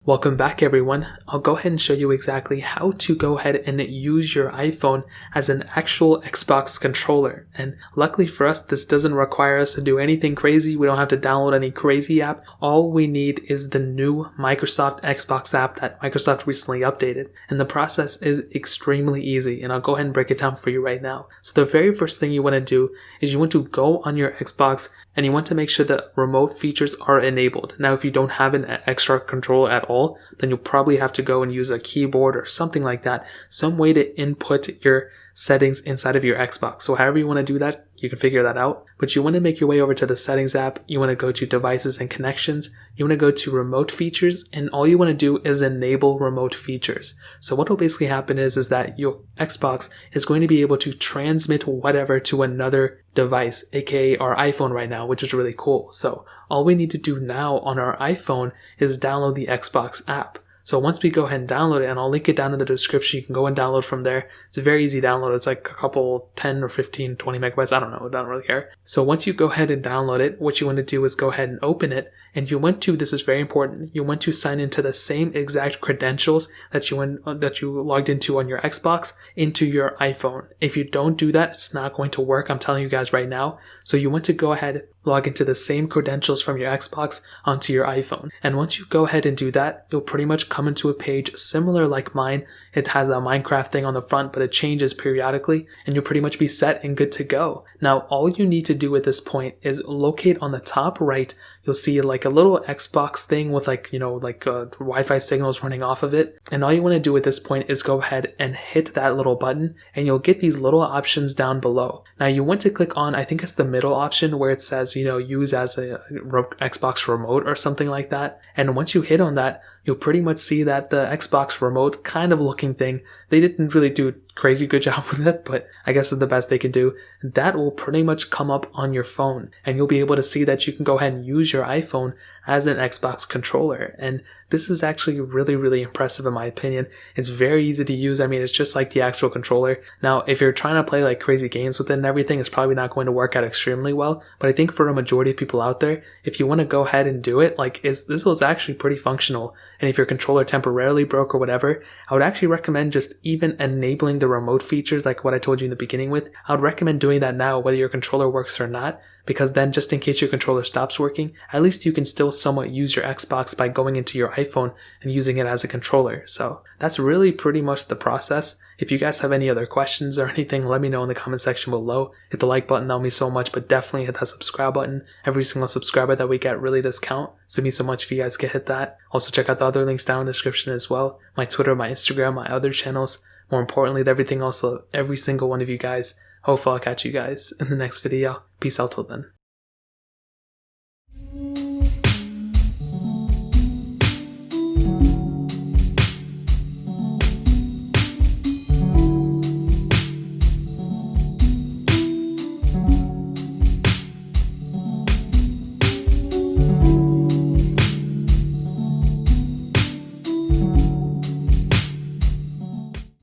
Welcome back everyone. I'll go ahead and show you exactly how to go ahead and use your iPhone as an actual Xbox controller. And luckily for us, this doesn't require us to do anything crazy. We don't have to download any crazy app. All we need is the new Microsoft Xbox app that Microsoft recently updated. And the process is extremely easy, and I'll go ahead and break it down for you right now. So the very first thing you want to do is you want to go on your Xbox and you want to make sure that remote features are enabled. Now, if you don't have an extra controller at all, then you'll probably have to go and use a keyboard or something like that, some way to input your settings inside of your Xbox. So however you want to do that, you can figure that out. But you want to make your way over to the settings app. You want to go to devices and connections. You want to go to remote features, and all you want to do is enable remote features. So what will basically happen is that your Xbox is going to be able to transmit whatever to another device, aka our iPhone right now, which is really cool. So all we need to do now on our iPhone is download the Xbox app. So once we go ahead and download it, and I'll link it down in the description, you can go and download from there. It's a very easy download. It's like a couple 10 or 15, 20 megabytes. I don't know. I don't really care. So once you go ahead and download it, what you want to do is go ahead and open it. And you want to, this is very important, you want to sign into the same exact credentials that you logged into on your Xbox into your iPhone. If you don't do that, it's not going to work. I'm telling you guys right now. So you want to go ahead, log into the same credentials from your Xbox onto your iPhone. And once you go ahead and do that, you'll pretty much come into a page similar like mine. It has a Minecraft thing on the front, but it changes periodically, and you'll pretty much be set and good to go. Now, all you need to do at this point is locate on the top right. You'll see like a little Xbox thing with Wi-Fi signals running off of it. And all you want to do at this point is go ahead and hit that little button, and you'll get these little options down below. Now you want to click on, I think it's the middle option where it says, use as a Xbox remote or something like that. And once you hit on that, you'll pretty much see that the Xbox remote kind of looking thing, they didn't really do a crazy good job with it, but I guess it's the best they can do. That will pretty much come up on your phone, and you'll be able to see that you can go ahead and use your iPhone as an Xbox controller. And this is actually really, really impressive in my opinion. It's very easy to use. I mean, it's just like the actual controller. Now, if you're trying to play like crazy games with it and everything, it's probably not going to work out extremely well. But I think for a majority of people out there, if you want to go ahead and do it, this was actually pretty functional. And if your controller temporarily broke or whatever, I would actually recommend just even enabling the remote features like what I told you in the beginning with. I would recommend doing that now, whether your controller works or not, because then just in case your controller stops working, at least you can still somewhat use your Xbox by going into your iPhone and using it as a controller. So that's really pretty much the process. If you guys have any other questions or anything, let me know in the comment section below. Hit the like button, that'll mean so much, but definitely hit that subscribe button. Every single subscriber that we get really does count, so it means so much if you guys could hit that. Also check out the other links down in the description as well. My Twitter, my Instagram, my other channels. More importantly, everything else of every single one of you guys. Hopefully I'll catch you guys in the next video. Peace out till then.